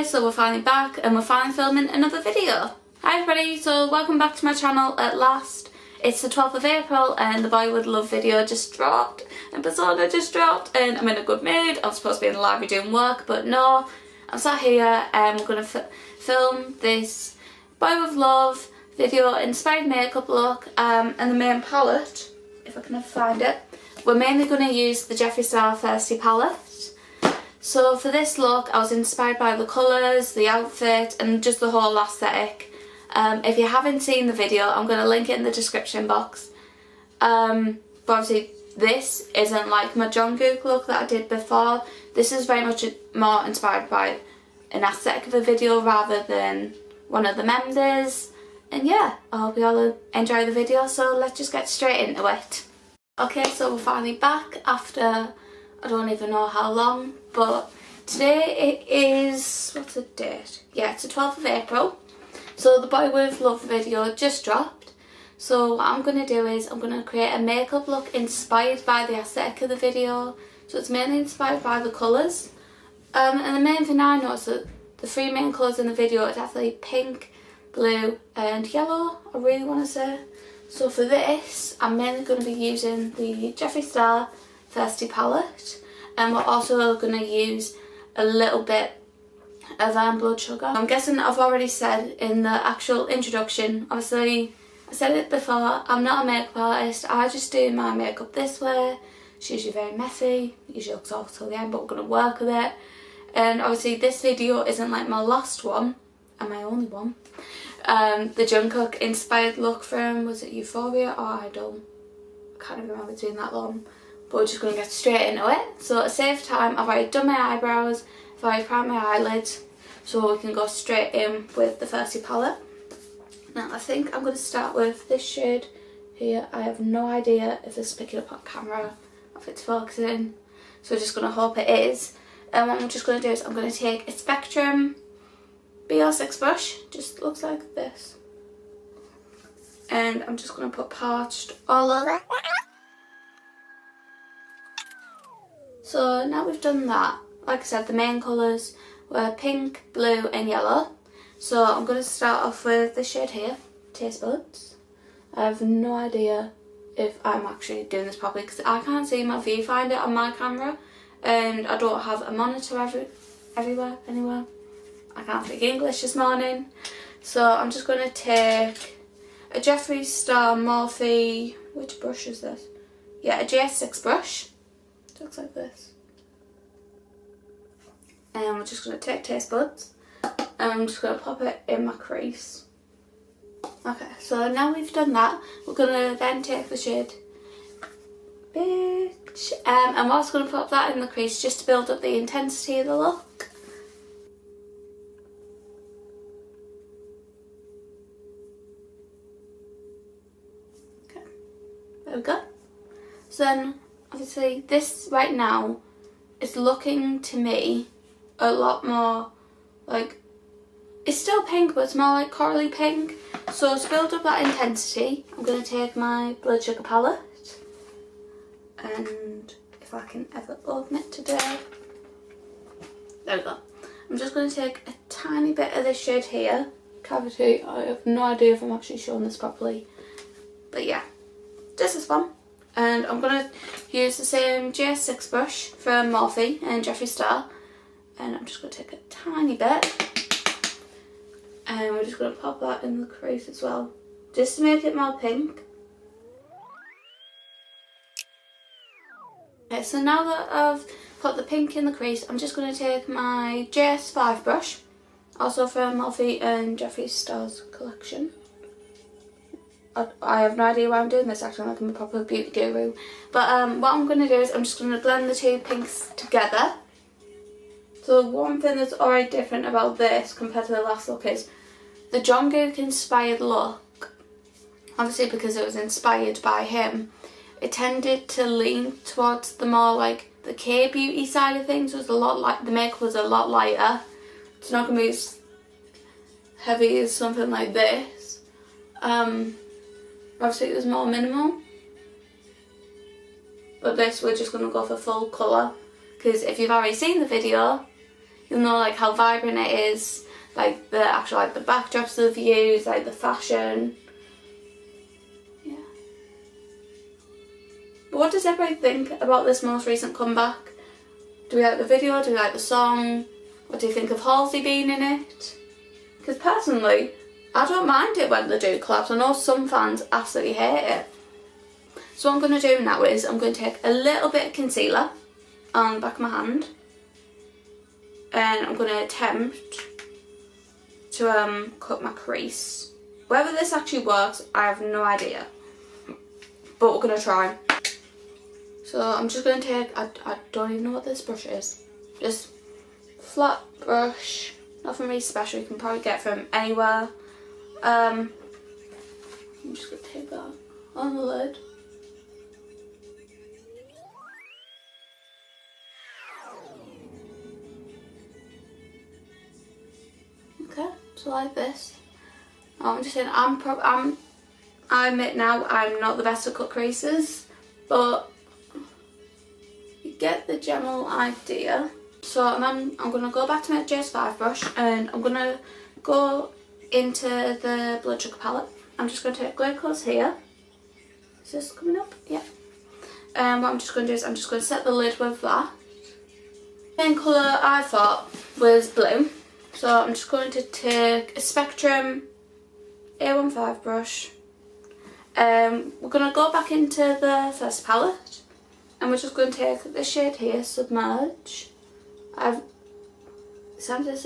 so we're finally back and we're finally filming another video. Hi everybody, so welcome back to my channel at last. It's the 12th of April and the Boy With Luv video just dropped, and persona just dropped, and I'm in a good mood. I'm supposed to be in the library doing work, but no, I'm sat here and we're going to film this Boy With Luv video inspired makeup look, and the main palette, if I can ever find it, we're mainly going to use the Jeffree Thirsty palette. So for this look I was inspired by the colours, the outfit and just the whole aesthetic. If you haven't seen the video I'm going to link it in the description box. But obviously this isn't like my Jungkook look that I did before. This is very much more inspired by an aesthetic of a video rather than one of the members. And yeah, I hope you all enjoy the video, so let's just get straight into it. Okay, so we're finally back after I don't even know how long, but today it is, what's the date? Yeah, it's the 12th of April. So the Boy With Luv video just dropped. So what I'm going to do is I'm going to create a makeup look inspired by the aesthetic of the video. So it's mainly inspired by the colours. And the main thing I noticed that the three main colours in the video are definitely pink, blue and yellow, I really want to say. So for this I'm mainly going to be using the Jeffree Thirsty palette, and we're also going to use a little bit of Bloodsugar. I'm guessing I've already said in the actual introduction, obviously I said it before, I'm not a makeup artist, I just do my makeup this way. It's usually very messy, usually looks awful till the end, but we're going to work with it. And obviously this video isn't like my last one, and my only one. The Jungkook inspired look from, was it Euphoria or Idol? I can't even remember, it's been that long. But we're just going to get straight into it. So to save time, I've already done my eyebrows, I've already primed my eyelids, so we can go straight in with the Thirsty palette. Now I think I'm going to start with this shade here. I have no idea if this is picking up on camera, if it's focusing, so I'm just going to hope it is. And what I'm just going to do is I'm going to take a Spectrum BR6 brush, just looks like this, and I'm just going to put Parched all over. So now we've done that, like I said, the main colours were pink, blue and yellow. So I'm going to start off with this shade here, Taste Buds. I have no idea if I'm actually doing this properly because I can't see my viewfinder on my camera and I don't have a monitor anywhere. I can't speak English this morning. So I'm just going to take a Jeffree Morphe, which brush is this? Yeah, a GS6 brush. It looks like this. And we're just going to take Taste Buds and I'm just going to pop it in my crease. Okay, so now we've done that, we're going to then take the shade Bitch, and we're also going to pop that in the crease just to build up the intensity of the look. Okay, there we go. So then obviously this right now is looking to me a lot more like, it's still pink but it's more like corally pink. So to build up that intensity I'm going to take my Bloodsugar palette, and if I can ever open it today, there we go. I'm just going to take a tiny bit of this shade here, Cavity. I have no idea if I'm actually showing this properly, but yeah, this is fun. And I'm going to use the same GS6 brush from Morphe and Jeffree and I'm just going to take a tiny bit and we're just going to pop that in the crease as well, just to make it more pink. Okay, so now that I've put the pink in the crease, I'm just going to take my JS5 brush, also from Morphe and Jeffree collection. I have no idea why I'm doing this, actually, like I'm a proper beauty guru. But what I'm going to do is I'm just going to blend the two pinks together. So one thing that's already different about this compared to the last look is the Jungkook inspired look, obviously because it was inspired by him, it tended to lean towards the more like the K-beauty side of things. It was a lot like, the makeup was a lot lighter. It's not going to be as heavy as something like this. Obviously it was more minimal, but this we're just going to go for full colour, because if you've already seen the video you'll know like how vibrant it is, like the actual like the backdrops they've used, like the fashion. Yeah. But what does everybody think about this most recent comeback? Do we like the video? Do we like the song? What do you think of Halsey being in it? Because personally, I don't mind it when they do collabs. I know some fans absolutely hate it. So what I'm going to do now is I'm going to take a little bit of concealer on the back of my hand, and I'm going to attempt to cut my crease. Whether this actually works, I have no idea, but we're going to try. So I'm just going to take, I don't even know what this brush is, just flat brush, nothing really special, you can probably get from anywhere. I'm just going to take that on the lid. Okay, so like this. I'm just saying, I admit now I'm not the best at cut creases, but you get the general idea. So I'm going to go back to my JS5 brush, and I'm going to go into the Bloodsugar palette. I'm just going to take glue colours here. Is this coming up? Yeah. And what I'm just going to do is I'm just going to set the lid with that. The main colour I thought was blue. So I'm just going to take a Spectrum A15 brush. We're going to go back into the first palette, and we're just going to take this shade here, Submerge. I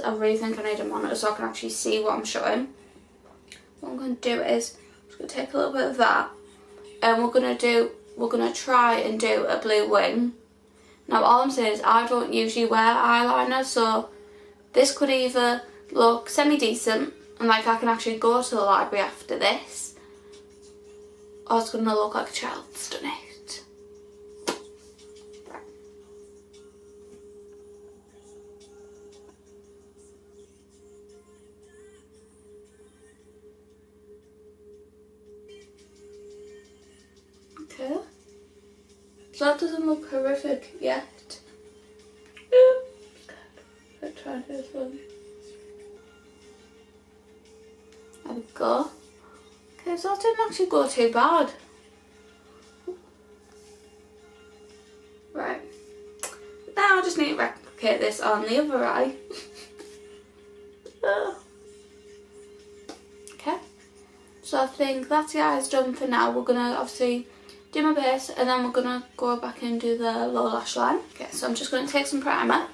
really think I need a monitor so I can actually see what I'm showing. What I'm going to do is I'm just going to take a little bit of that, and we're going to try and do a blue wing. Now all I'm saying is I don't usually wear eyeliner, so this could either look semi-decent and like I can actually go to the library after this, or it's going to look like a child's done it. Okay, so that doesn't look horrific yet. Let's try this one. There we go. Okay, so that didn't actually go too bad. Right. Now I just need to replicate this on the other eye. Okay. So I think that's the eyes done for now. We're gonna obviously do my base, and then we're gonna go back and do the lower lash line. Okay, so I'm just gonna take some primer.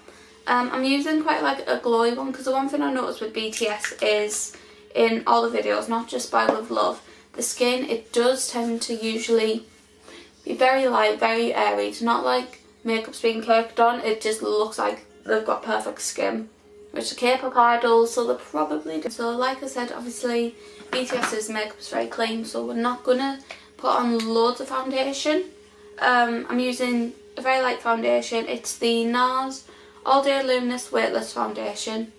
I'm using quite like a glowy one, because the one thing I noticed with BTS is in all the videos, not just Boy With Luv, the skin, it does tend to usually be very light, very airy. It's not like makeup's being caked on, it just looks like they've got perfect skin, which are K-pop idols, so they probably do. So like I said, obviously BTS's makeup's very clean, so we're not gonna put on loads of foundation. I'm using a very light foundation. It's the NARS All Day Luminous Weightless Foundation.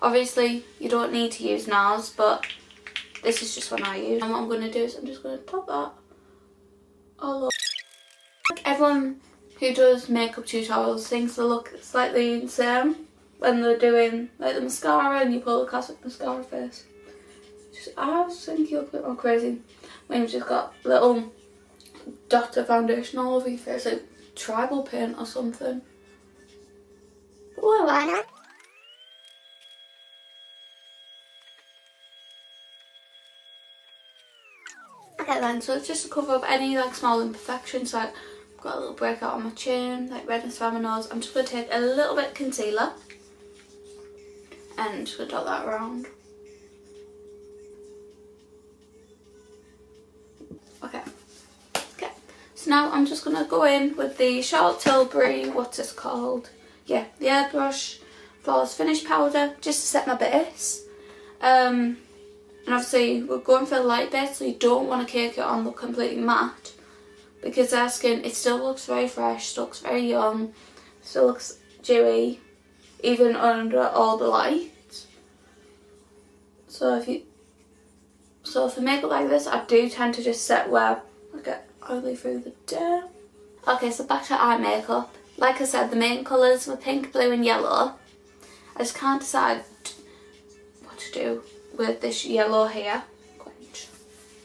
Obviously you don't need to use NARS, but this is just one I use. And what I'm going to do is I'm just going to top that all over. Like everyone who does makeup tutorials thinks they look slightly insane when they're doing like the mascara and you pull the classic mascara face. I just think you look a bit more crazy when you've just got little dots of foundation all over your face, like tribal paint or something. Well, eyeliner. Okay then, so it's just to cover up any like small imperfections, like I've got a little breakout on my chin, like redness around my nose. I'm just going to take a little bit of concealer and just going to dot that around. Okay. Okay. So now I'm just going to go in with the Charlotte Tilbury, what's this called? Yeah, the Airbrush Flawless Finish Powder, just to set my base. And obviously we're going for a light base, so you don't want to cake it on look completely matte, because their skin, it still looks very fresh, still looks very young, still looks dewy, even under all the light. So if I make it like this, I do tend to just set where I get oily through the day. Okay, so back to eye makeup. Like I said, the main colours were pink, blue and yellow. I just can't decide what to do with this yellow here.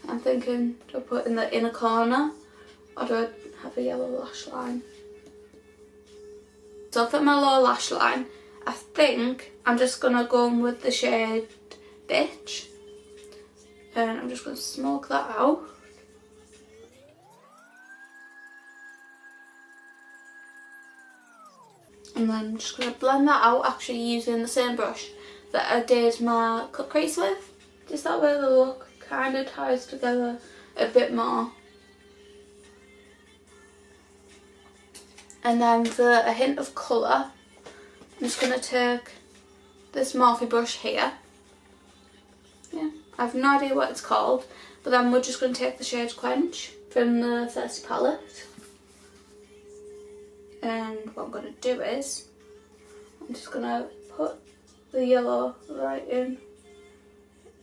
I'm thinking, do I put it in the inner corner or do I have a yellow lash line? So for my lower lash line, I think I'm just going to go in with the shade Bitch. And I'm just going to smoke that out. And then I'm just going to blend that out, actually using the same brush that I did my cut crease with. Just that way the look kind of ties together a bit more. And then for a hint of colour, I'm just going to take this Morphe brush here. Yeah, I have no idea what it's called, but then we're just going to take the shade Quench from the first palette. And what I'm going to do is, I'm just going to put the yellow right in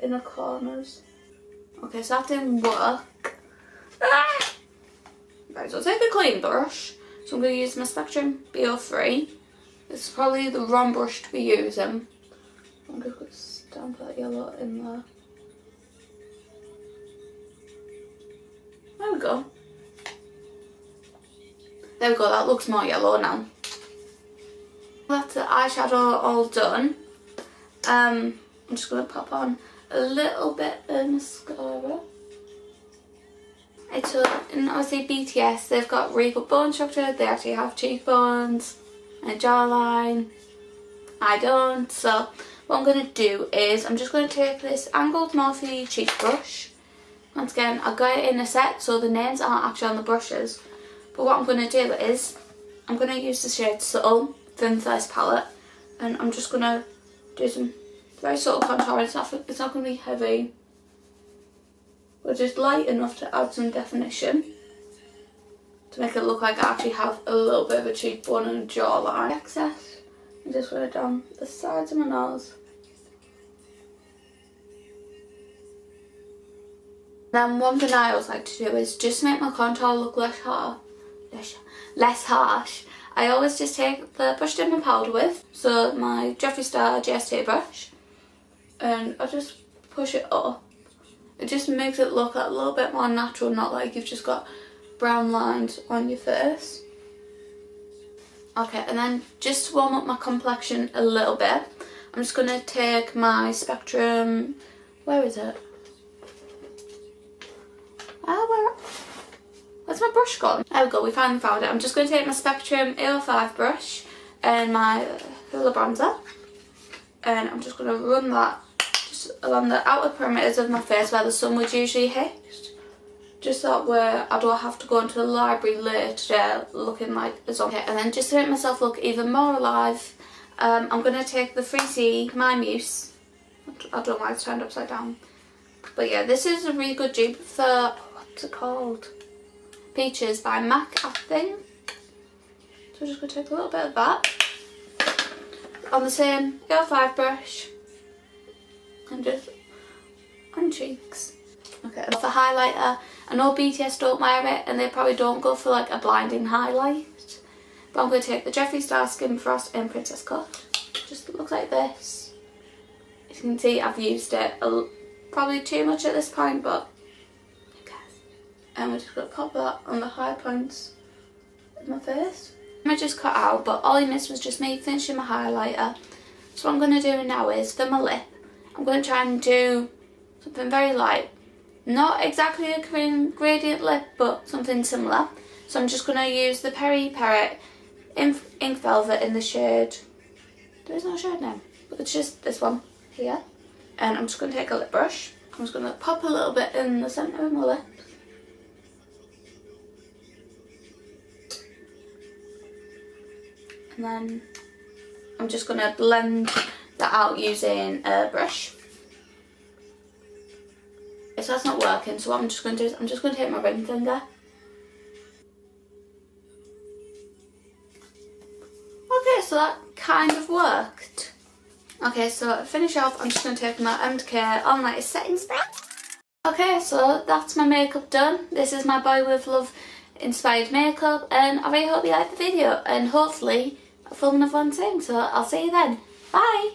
the corners. Okay, so that didn't work. Ah! Right, so I'll take a clean brush. So I'm going to use my Spectrum BO3. This is probably the wrong brush to be using. I'm just going to stamp that yellow in there. There we go. There we go, that looks more yellow now. That's the eyeshadow all done. I'm just going to pop on a little bit of mascara. And obviously BTS, they've got really good bone structure. They actually have cheekbones and a jawline. I don't. So what I'm going to do is I'm just going to take this angled Morphe cheek brush. Once again, I got it in a set so the names aren't actually on the brushes. But what I'm going to do is I'm going to use the shade Subtle from the first palette, and I'm just going to do some very subtle contour. It's not going to be heavy, but just light enough to add some definition to make it look like I actually have a little bit of a cheekbone and a jawline. Excess, and just put it down the sides of my nose. Then one thing I always like to do is just make my contour look less harsh. I always just take the brush I did my powder with, so my Jeffree Star GST brush, and I just push it up. It just makes it look a little bit more natural, not like you've just got brown lines on your face. Okay, and then just to warm up my complexion a little bit, I'm just going to take my Spectrum, where is it? Where's my brush gone? There we go, we finally found it. I'm just going to take my Spectrum AO5 brush and my Hoola bronzer, and I'm just going to run that just along the outer perimeters of my face where the sun would usually hit. Just that way I don't have to go into the library later today looking like a zombie. And then just to make myself look even more alive, I'm going to take the 3C My Muse. I don't know why it's turned upside down. But yeah, this is a really good dupe for, what's it called? Peaches by MAC, I think. So I'm just going to take a little bit of that on the same AO5 brush and just on cheeks. Okay, and for highlighter, I know BTS don't wear it and they probably don't go for like a blinding highlight, but I'm going to take the Jeffree Star Skin Frost in Princess Cut. Just looks like this. As you can see, I've used it probably too much at this point, but and we're just going to pop that on the high points of my face. I just cut out, but all you missed was just me finishing my highlighter. So what I'm going to do now is, for my lip, I'm going to try and do something very light. Not exactly a Korean gradient lip, but something similar. So I'm just going to use the Peri Peri Ink Velvet in the shade, there is no shade name, but it's just this one here. And I'm just going to take a lip brush. I'm just going to pop a little bit in the centre of my lip. And then I'm just going to blend that out using a brush. Okay, so that's not working, so what I'm just going to do is I'm just going to take my ring finger. Okay, so that kind of worked. Okay, so to finish off, I'm just going to take my M2K All Night Setting Spray. Okay, so that's my makeup done. This is my Boy With Luv inspired makeup, and I really hope you liked the video, and hopefully I'll film another one soon, so I'll see you then. Bye!